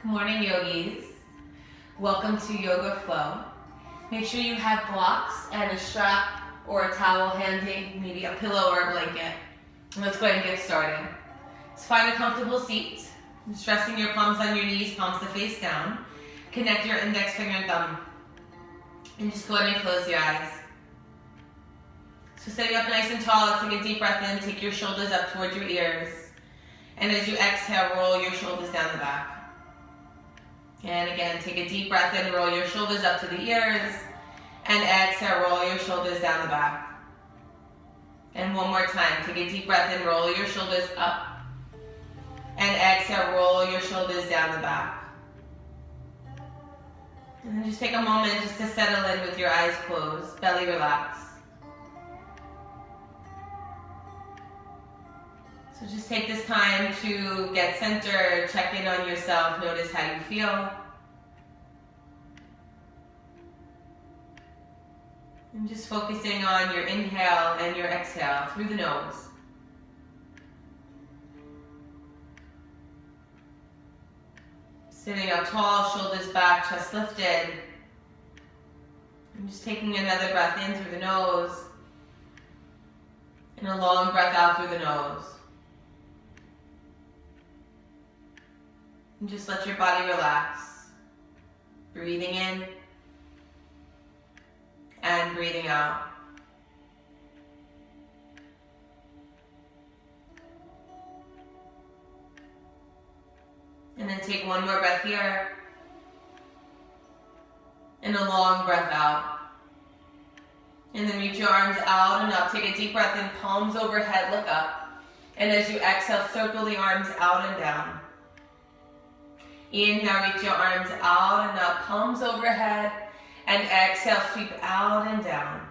Morning yogis, welcome to Yoga Flow. Make sure you have blocks and a strap or a towel handy, maybe a pillow or a blanket. Let's go ahead and get started. Let's find a comfortable seat. Just resting your palms on your knees, palms to face down. Connect your index finger and thumb. And just go ahead and close your eyes. So sitting up nice and tall, let's take a deep breath in, take your shoulders up towards your ears. And as you exhale, roll your shoulders down the back. And again, take a deep breath in, roll your shoulders up to the ears. And exhale, roll your shoulders down the back. And one more time, take a deep breath in, roll your shoulders up. And exhale, roll your shoulders down the back. And then just take a moment just to settle in with your eyes closed, belly relaxed. So just take this time to get centered, check in on yourself, notice how you feel. And just focusing on your inhale and your exhale through the nose. Sitting up tall, shoulders back, chest lifted. And just taking another breath in through the nose. And a long breath out through the nose. And just let your body relax. Breathing in and breathing out. And then take one more breath here. And a long breath out. And then reach your arms out and up. Take a deep breath in, palms overhead, look up. And as you exhale, circle the arms out and down. Inhale, reach your arms out and up, palms overhead, and exhale, sweep out and down.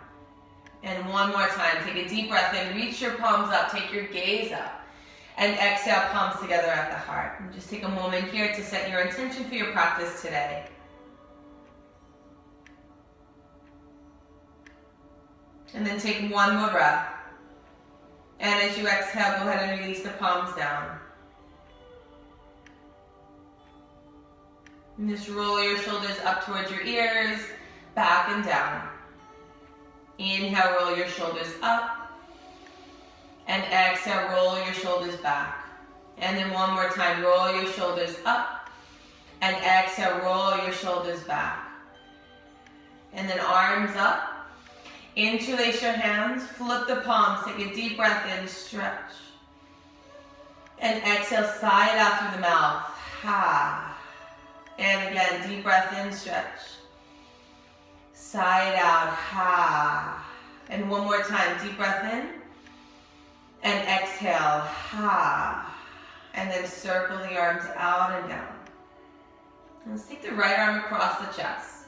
And one more time, take a deep breath in, reach your palms up, take your gaze up, and exhale, palms together at the heart. And just take a moment here to set your intention for your practice today. And then take one more breath. And as you exhale, go ahead and release the palms down. And just roll your shoulders up towards your ears, back and down. Inhale, roll your shoulders up. And exhale, roll your shoulders back. And then one more time, roll your shoulders up. And exhale, roll your shoulders back. And then arms up. Interlace your hands, flip the palms, take a deep breath in, stretch. And exhale, side out through the mouth. Ha. And again, deep breath in, stretch. Side out, ha. And one more time, deep breath in. And exhale, ha. And then circle the arms out and down. And let's take the right arm across the chest.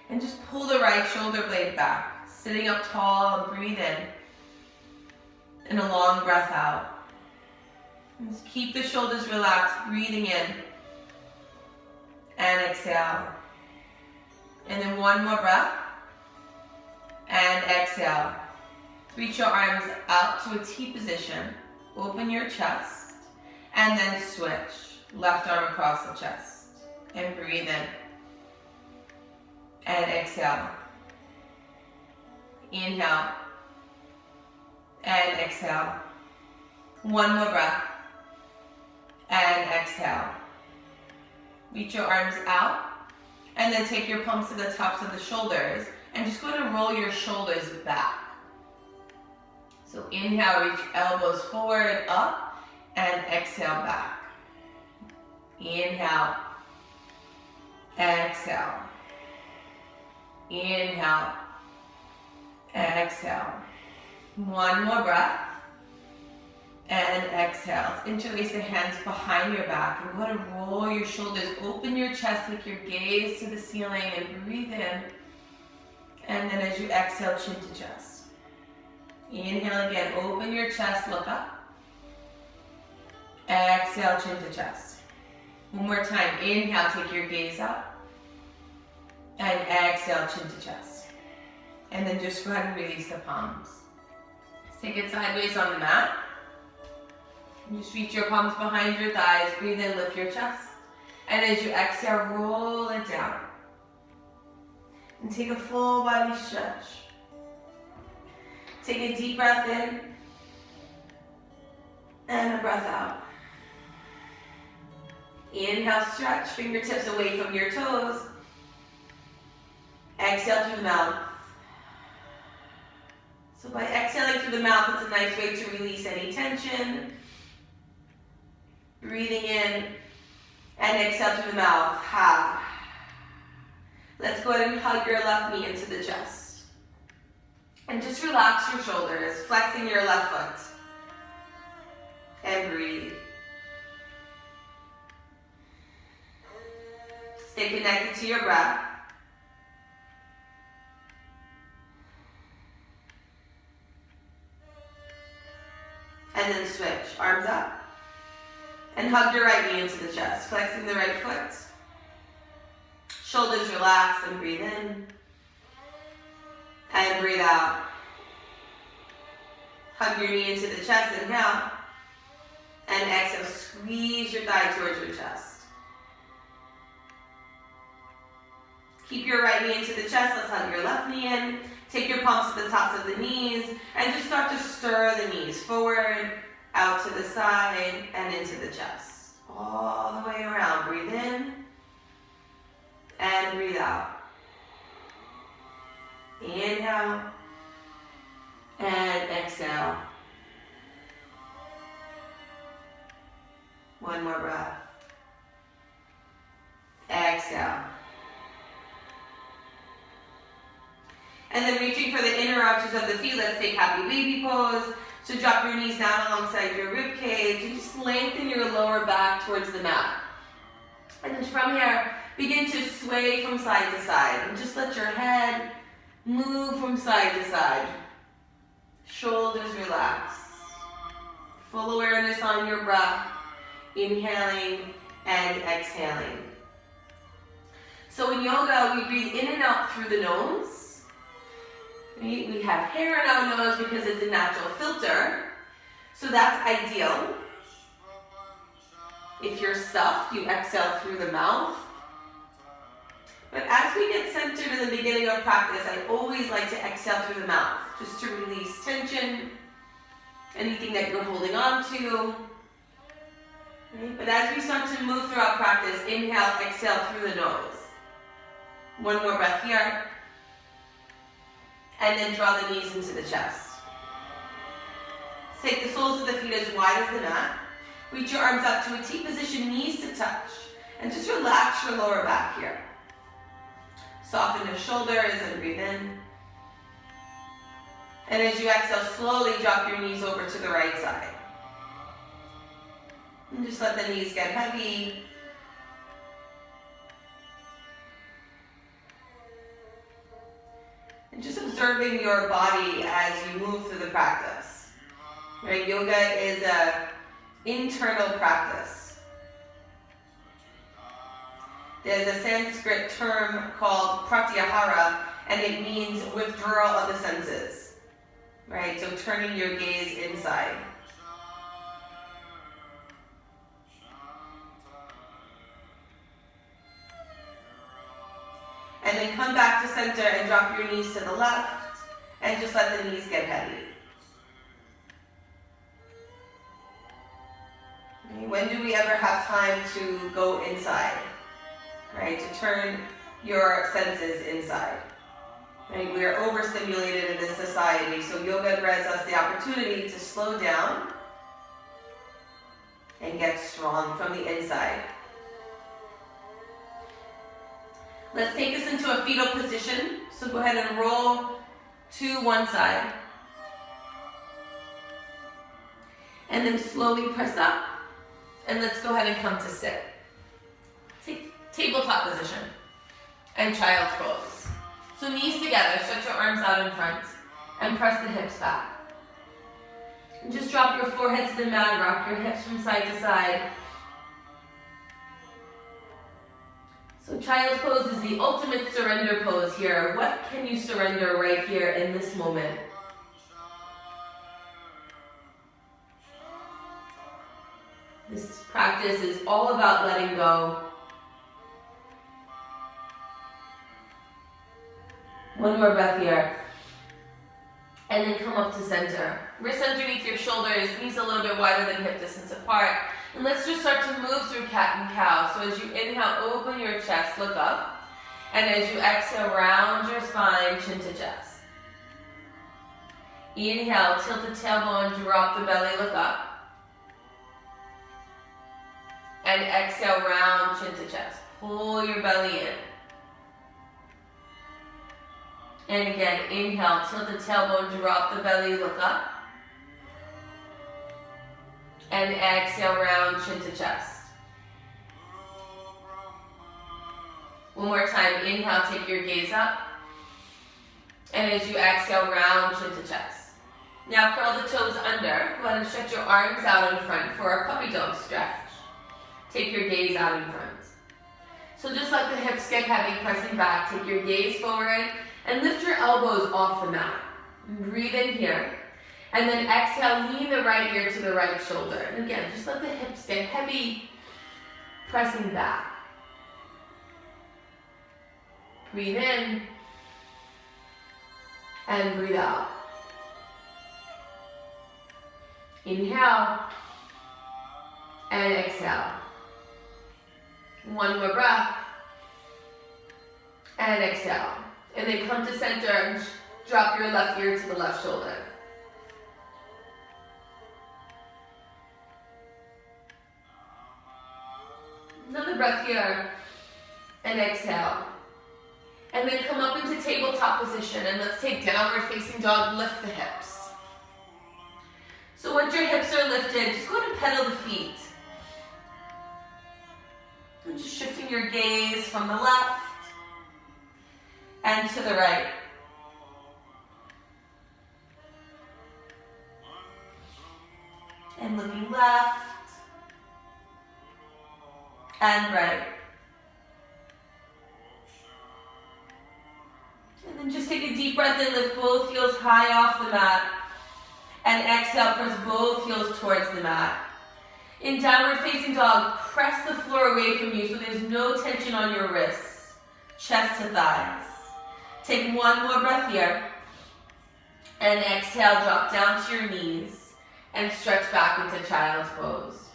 And just pull the right shoulder blade back. Sitting up tall and breathe in. And a long breath out. And just keep the shoulders relaxed, breathing in. And exhale. And then one more breath. And exhale. Reach your arms out to a T position. Open your chest. And then switch. Left arm across the chest. And breathe in. And exhale. Inhale. And exhale. One more breath. And exhale. Reach your arms out, and then take your palms to the tops of the shoulders, and just go ahead and roll your shoulders back. So inhale, reach elbows forward, up, and exhale back. Inhale, exhale. Inhale, exhale. One more breath. And exhale. Interlace the hands behind your back. And go ahead and roll your shoulders. Open your chest. Take your gaze to the ceiling and breathe in. And then as you exhale, chin to chest. Inhale again. Open your chest. Look up. Exhale, chin to chest. One more time. Inhale. Take your gaze up. And exhale, chin to chest. And then just go ahead and release the palms. Take it sideways on the mat. Just reach your palms behind your thighs. Breathe in, lift your chest. And as you exhale, roll it down. And take a full body stretch. Take a deep breath in. And a breath out. Inhale, stretch, fingertips away from your toes. Exhale through the mouth. So by exhaling through the mouth, it's a nice way to release any tension. Breathing in and exhale through the mouth. Ha. Let's go ahead and hug your left knee into the chest. And just relax your shoulders, flexing your left foot. And breathe. Stay connected to your breath. And then switch, arms up. And hug your right knee into the chest, flexing the right foot. Shoulders relax and breathe in. And breathe out. Hug your knee into the chest, inhale. And exhale, squeeze your thigh towards your chest. Keep your right knee into the chest, let's hug your left knee in. Take your palms to the tops of the knees and just start to stir the knees forward, out to the side, and into the chest. All the way around. Breathe in and breathe out. Inhale and exhale. One more breath. Exhale. And then reaching for the inner arches of the feet, let's take happy baby pose. So drop your knees down alongside your rib cage and just lengthen your lower back towards the mat. And then from here, begin to sway from side to side. And just let your head move from side to side. Shoulders relax. Full awareness on your breath. Inhaling and exhaling. So in yoga, we breathe in and out through the nose. We have hair in our nose because it's a natural filter. So that's ideal. If you're stuffed, you exhale through the mouth. But as we get centered in the beginning of practice, I always like to exhale through the mouth, just to release tension, anything that you're holding on to. Right? But as we start to move throughout practice, inhale, exhale through the nose. One more breath here. And then draw the knees into the chest. Take the soles of the feet as wide as the mat. Reach your arms out to a T position, knees to touch. And just relax your lower back here. Soften your shoulders and breathe in. And as you exhale, slowly drop your knees over to the right side. And just let the knees get heavy. And just observing your body as you move through the practice. Right? Yoga is an internal practice. There's a Sanskrit term called pratyahara, and it means withdrawal of the senses. Right? So turning your gaze inside. And then come back to center and drop your knees to the left and just let the knees get heavy. Okay, when do we ever have time to go inside? Right, to turn your senses inside. Right, we are overstimulated in this society, so yoga grants us the opportunity to slow down and get strong from the inside. Let's take this into a fetal position. So go ahead and roll to one side. And then slowly press up. And let's go ahead and come to sit. Take tabletop position. And child's pose. So knees together, stretch your arms out in front. And press the hips back. And just drop your forehead to the mat, rock your hips from side to side. So child's pose is the ultimate surrender pose here. What can you surrender right here in this moment? practice is all about letting go. One more breath here. And then come up to center. Wrists underneath your shoulders, knees a little bit wider than hip distance apart. And let's just start to move through cat and cow. So as you inhale, open your chest, look up. And as you exhale, round your spine, chin to chest. Inhale, tilt the tailbone, drop the belly, look up. And exhale, round, chin to chest. Pull your belly in. And again, inhale, tilt the tailbone, drop the belly, look up. And exhale, round, chin to chest. One more time, inhale, take your gaze up. And as you exhale, round, chin to chest. Now curl the toes under. Go ahead and stretch your arms out in front for our puppy dog stretch. Take your gaze out in front. So just let the hips get heavy, pressing back. Take your gaze forward and lift your elbows off the mat. Breathe in here. And then exhale, lean the right ear to the right shoulder. And again, just let the hips get heavy, pressing back. Breathe in. And breathe out. Inhale. And exhale. One more breath. And exhale. And then come to center and drop your left ear to the left shoulder. Another breath here. And exhale. And then come up into tabletop position. And let's take downward facing dog, lift the hips. So once your hips are lifted, just go ahead and pedal the feet. And just shifting your gaze from the left and to the right. And looking left and right. And then just take a deep breath in, lift both heels high off the mat. And exhale, press both heels towards the mat. In downward facing dog, press the floor away from you so there's no tension on your wrists, chest to thighs. Take one more breath here. And exhale, drop down to your knees and stretch back into child's pose.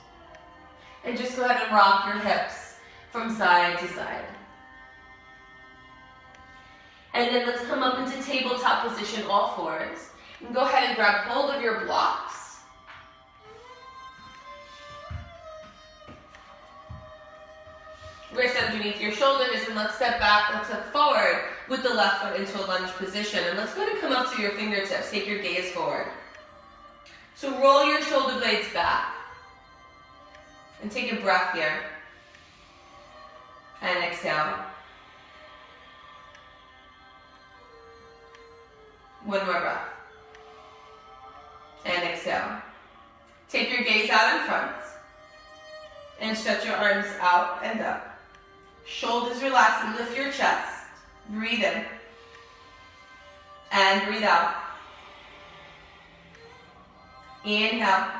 And just go ahead and rock your hips from side to side. And then let's come up into tabletop position, all fours. And go ahead and grab hold of your blocks. Wrists underneath your shoulders, and let's step back, let's step forward with the left foot into a lunge position. And let's go ahead and come up to your fingertips, take your gaze forward. So roll your shoulder blades back. And take a breath here. And exhale. One more breath. And exhale. Take your gaze out in front. And stretch your arms out and up. Shoulders relax and lift your chest. Breathe in. And breathe out. Inhale.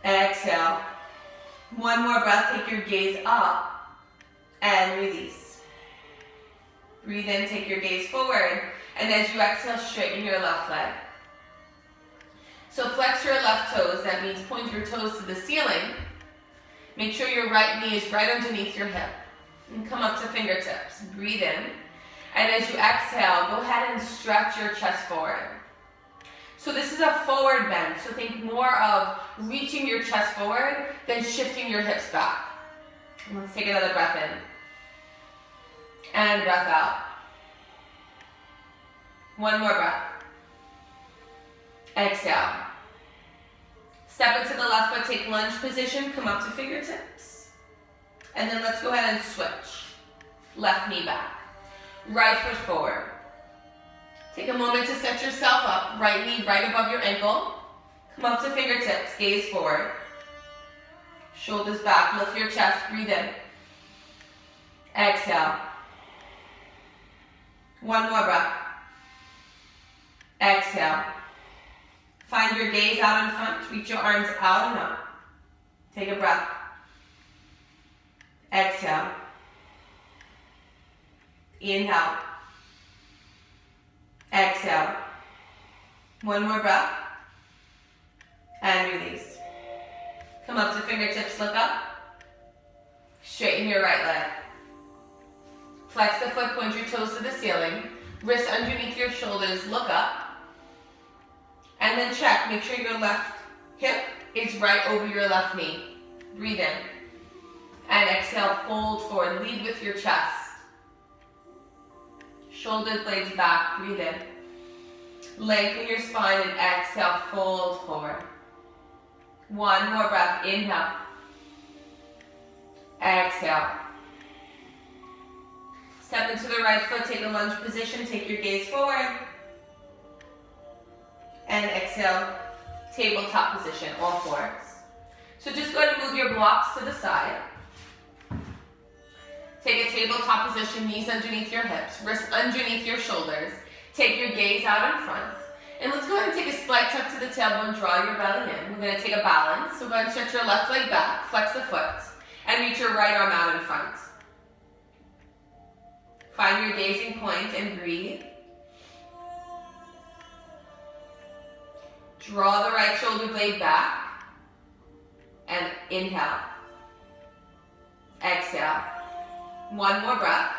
Exhale. One more breath. Take your gaze up. And release. Breathe in. Take your gaze forward. And as you exhale, straighten your left leg. So flex your left toes. That means point your toes to the ceiling. Make sure your right knee is right underneath your hip. And come up to fingertips. Breathe in. And as you exhale, go ahead and stretch your chest forward. So this is a forward bend. So think more of reaching your chest forward than shifting your hips back. And let's take another breath in. And breath out. One more breath. Exhale. Step into the left foot, take lunge position, come up to fingertips. And then let's go ahead and switch. Left knee back. Right foot forward. Take a moment to set yourself up. Right knee right above your ankle. Come up to fingertips, gaze forward. Shoulders back, lift your chest, breathe in. Exhale. One more breath. Exhale. Find your gaze out in front. Reach your arms out and up. Take a breath. Exhale. Inhale. Exhale. One more breath. And release. Come up to fingertips, look up. Straighten your right leg. Flex the foot, point your toes to the ceiling. Wrists underneath your shoulders, look up. And then check, make sure your left hip is right over your left knee. Breathe in. And exhale, fold forward, lead with your chest. Shoulder blades back, breathe in. Lengthen your spine and exhale, fold forward. One more breath, inhale. Exhale. Step into the right foot, take a lunge position, take your gaze forward. And exhale, tabletop position, all fours. So just go ahead and move your blocks to the side. Take a tabletop position, knees underneath your hips, wrists underneath your shoulders. Take your gaze out in front. And let's go ahead and take a slight tuck to the tailbone, draw your belly in. We're going to take a balance. So go ahead and stretch your left leg back, flex the foot, and reach your right arm out in front. Find your gazing point and breathe. Draw the right shoulder blade back. And inhale. Exhale. One more breath.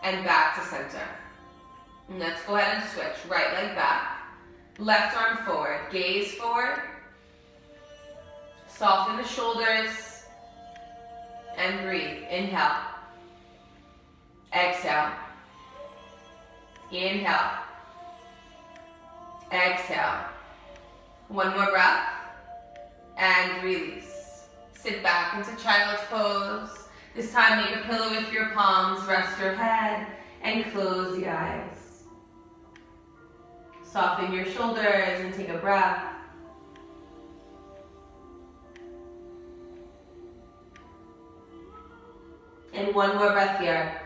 And back to center. And let's go ahead and switch. Right leg back. Left arm forward. Gaze forward. Soften the shoulders. And breathe. Inhale. Exhale. Inhale. Exhale. One more breath. And release. Sit back into child's pose. This time make a pillow with your palms. Rest your head and close the eyes. Soften your shoulders and take a breath. And one more breath here.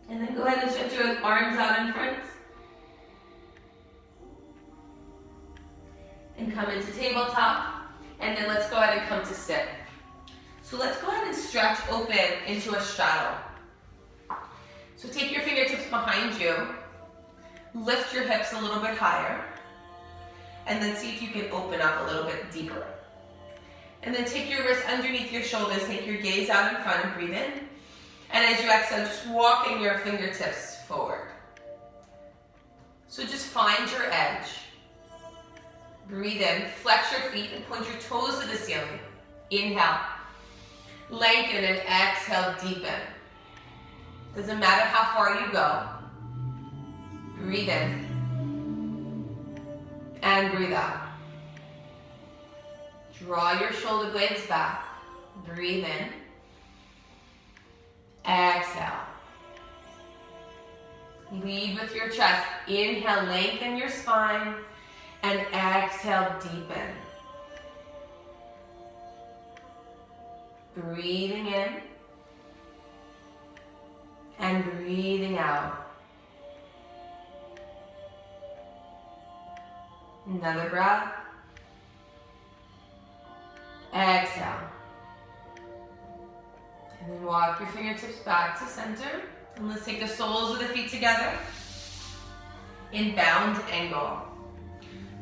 And then go ahead and stretch your arms out in front. And come into tabletop. And then let's go ahead and come to sit. So let's go ahead and stretch open into a straddle. So take your fingertips behind you. Lift your hips a little bit higher. And then see if you can open up a little bit deeper. And then take your wrists underneath your shoulders. Take your gaze out in front and breathe in. And as you exhale, just walking your fingertips forward. So just find your edge. Breathe in, flex your feet and point your toes to the ceiling. Inhale. Lengthen and exhale, deepen. Doesn't matter how far you go. Breathe in. And breathe out. Draw your shoulder blades back. Breathe in. Exhale. Lead with your chest. Inhale, lengthen your spine. And exhale, deepen. Breathing in. And breathing out. Another breath. Exhale. And then walk your fingertips back to center. And let's take the soles of the feet together in bound angle.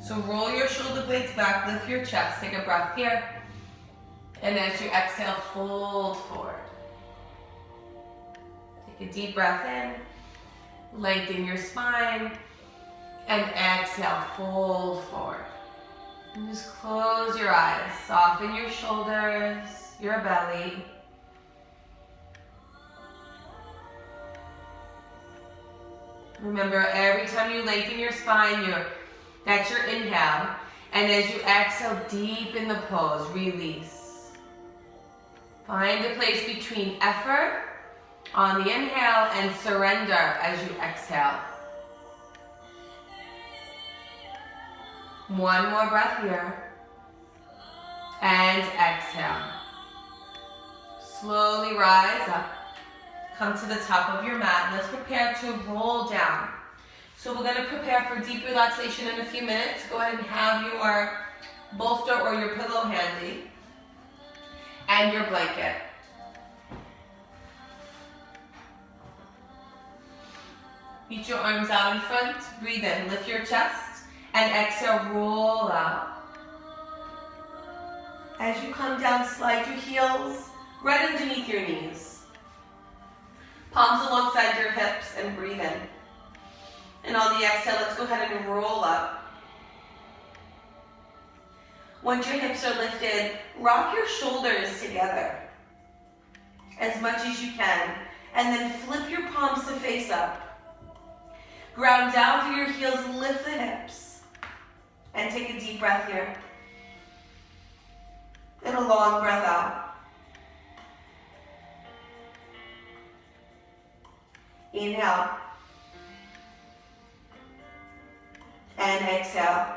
So roll your shoulder blades back, lift your chest, take a breath here. And as you exhale, fold forward. Take a deep breath in, lengthen your spine, and exhale, fold forward. And just close your eyes, soften your shoulders, your belly. Remember, every time you lengthen your spine, that's your inhale. And as you exhale, deepen the pose, release. Find a place between effort on the inhale and surrender as you exhale. One more breath here. And exhale. Slowly rise up. Come to the top of your mat. Let's prepare to roll down. So we're going to prepare for deep relaxation in a few minutes. Go ahead and have your bolster or your pillow handy and your blanket. Reach your arms out in front, breathe in, lift your chest, and exhale, roll out. As you come down, slide your heels right underneath your knees. Palms alongside your hips and breathe in. And on the exhale, let's go ahead and roll up. Once your hips are lifted, rock your shoulders together as much as you can, and then flip your palms to face up. Ground down through your heels, lift the hips, and take a deep breath here. And a long breath out. Inhale. And exhale.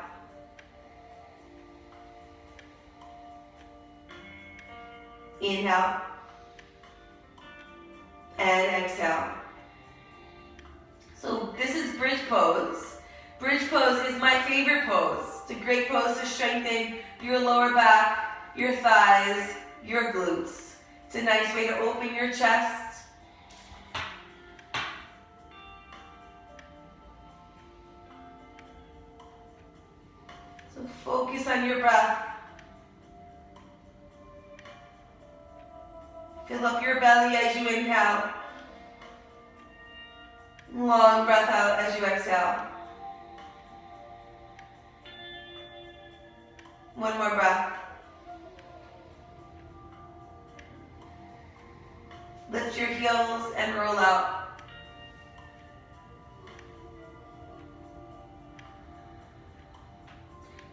Inhale. And exhale. So this is bridge pose. Bridge pose is my favorite pose. It's a great pose to strengthen your lower back, your thighs, your glutes. It's a nice way to open your chest. So focus on your breath. Fill up your belly as you inhale. Long breath out as you exhale. One more breath. Lift your heels and roll out.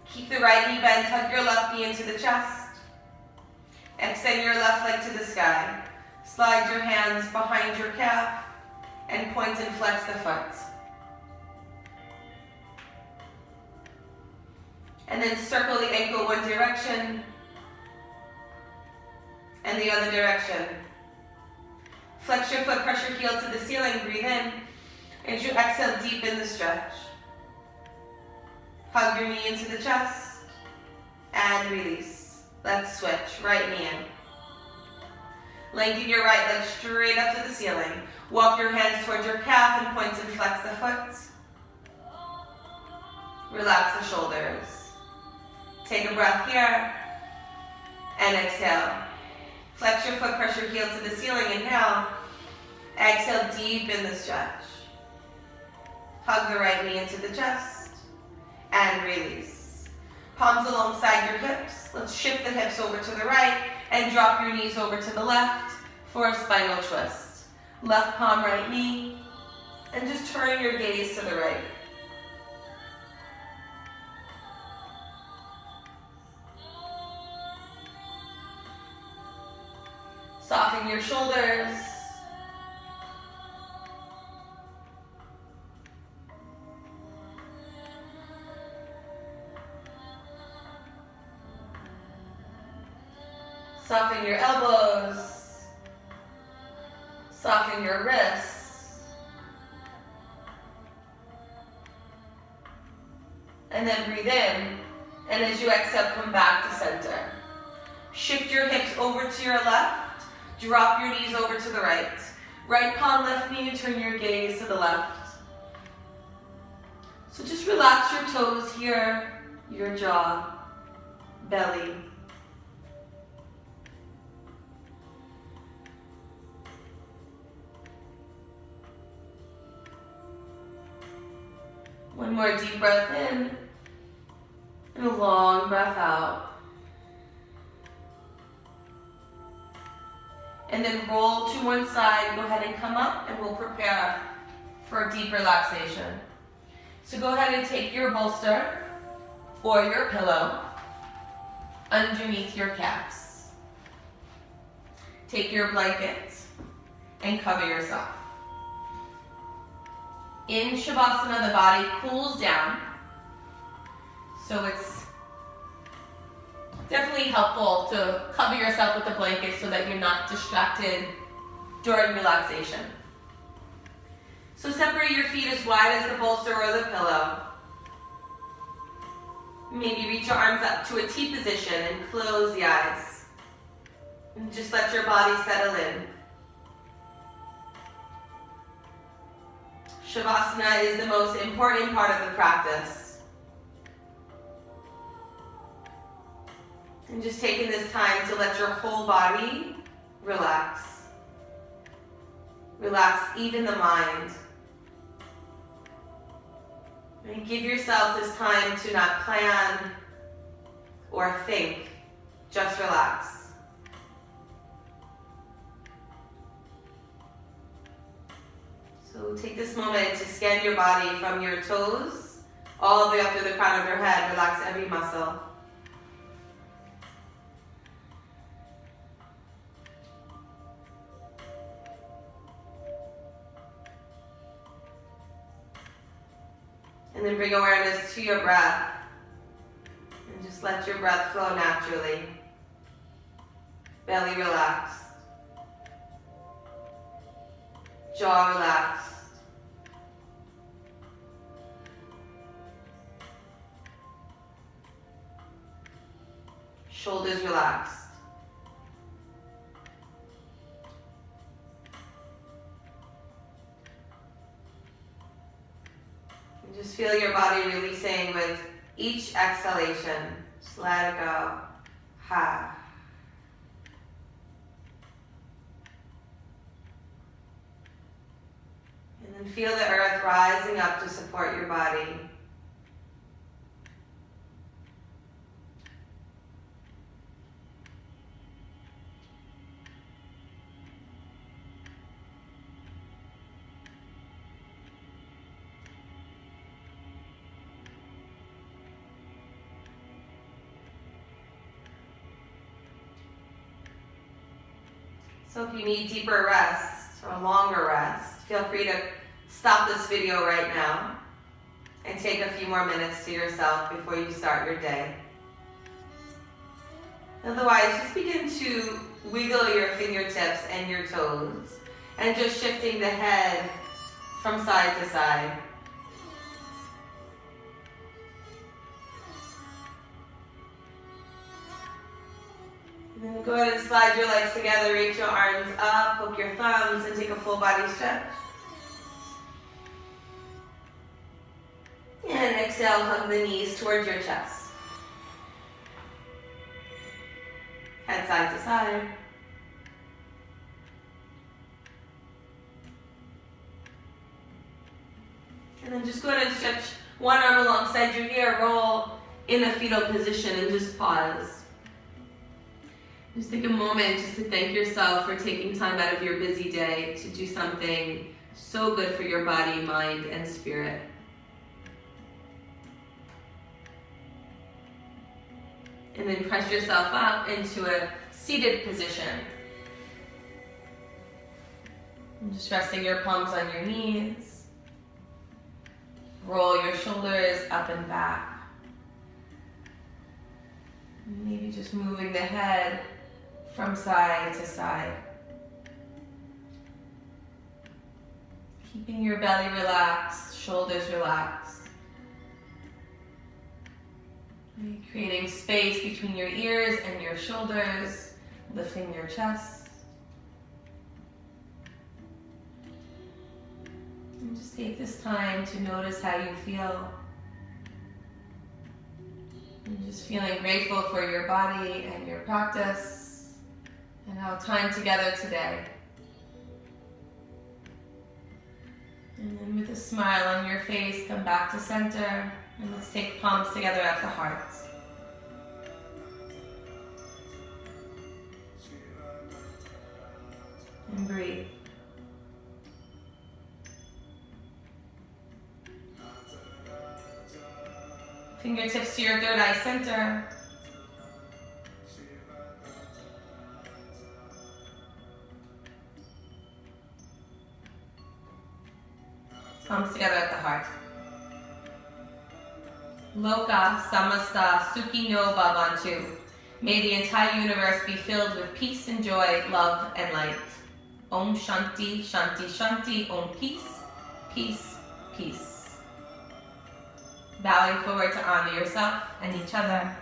Keep the right knee bent, hug your left knee into the chest. Extend your left leg to the sky. Slide your hands behind your calf and point and flex the foot. And then circle the ankle one direction and the other direction. Flex your foot, press your heel to the ceiling, breathe in. As you exhale, deepen the stretch. Hug your knee into the chest and release. Let's switch, right knee in. Lengthen your right leg straight up to the ceiling. Walk your hands towards your calf and point and flex the foot. Relax the shoulders. Take a breath here and exhale. Flex your foot, press your heel to the ceiling, inhale. Exhale, deepen the stretch. Hug the right knee into the chest and release. Palms alongside your hips. Let's shift the hips over to the right and drop your knees over to the left for a spinal twist. Left palm, right knee, and just turn your gaze to the right. Soften your shoulders. Soften your elbows. Soften your wrists. And then breathe in. And as you exhale, come back to center. Shift your hips over to your left. Drop your knees over to the right. Right palm, left knee, turn your gaze to the left. So just relax your toes here, your jaw, belly. One more deep breath in, and a long breath out. And then roll to one side, go ahead and come up, and we'll prepare for deep relaxation. So go ahead and take your bolster or your pillow underneath your calves. Take your blanket and cover yourself. In Shavasana, the body cools down, so it's definitely helpful to cover yourself with a blanket so that you're not distracted during relaxation. So separate your feet as wide as the bolster or the pillow. Maybe reach your arms up to a T position and close the eyes. And just let your body settle in. Shavasana is the most important part of the practice. And just taking this time to let your whole body relax. Relax even the mind. And give yourself this time to not plan or think. Just relax. So take this moment to scan your body from your toes all the way up to the crown of your head. Relax every muscle. And then bring awareness to your breath. And just let your breath flow naturally. Belly relaxed. Jaw relaxed. Shoulders relaxed. And just feel your body releasing with each exhalation. Just let it go. Ha. And then feel the earth rising up to support your body. So if you need deeper rest or longer rest, feel free to stop this video right now and take a few more minutes to yourself before you start your day. Otherwise, just begin to wiggle your fingertips and your toes and just shifting the head from side to side. And then go ahead and slide your legs together, reach your arms up, hook your thumbs, and take a full body stretch. And exhale, hug the knees towards your chest. Head side to side. And then just go ahead and stretch one arm alongside your ear, roll in a fetal position, and just pause. Just take a moment just to thank yourself for taking time out of your busy day to do something so good for your body, mind, and spirit. And then press yourself up into a seated position. And just resting your palms on your knees. Roll your shoulders up and back. Maybe just moving the head from side to side. Keeping your belly relaxed, shoulders relaxed. Creating space between your ears and your shoulders, lifting your chest. And just take this time to notice how you feel. And just feeling grateful for your body and your practice and our time together today. And then with a smile on your face, come back to center. And let's take palms together at the heart. And breathe. Fingertips to your third eye center. Palms together at the heart. Loka samasta sukhi no bhavantu. May the entire universe be filled with peace and joy, love and light. Om Shanti, Shanti, Shanti, Om Peace, Peace, peace. Bowing forward to honor yourself and each other.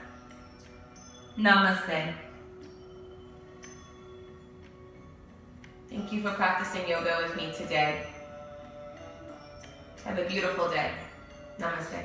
Namaste. Thank you for practicing yoga with me today. Have a beautiful day. Namaste.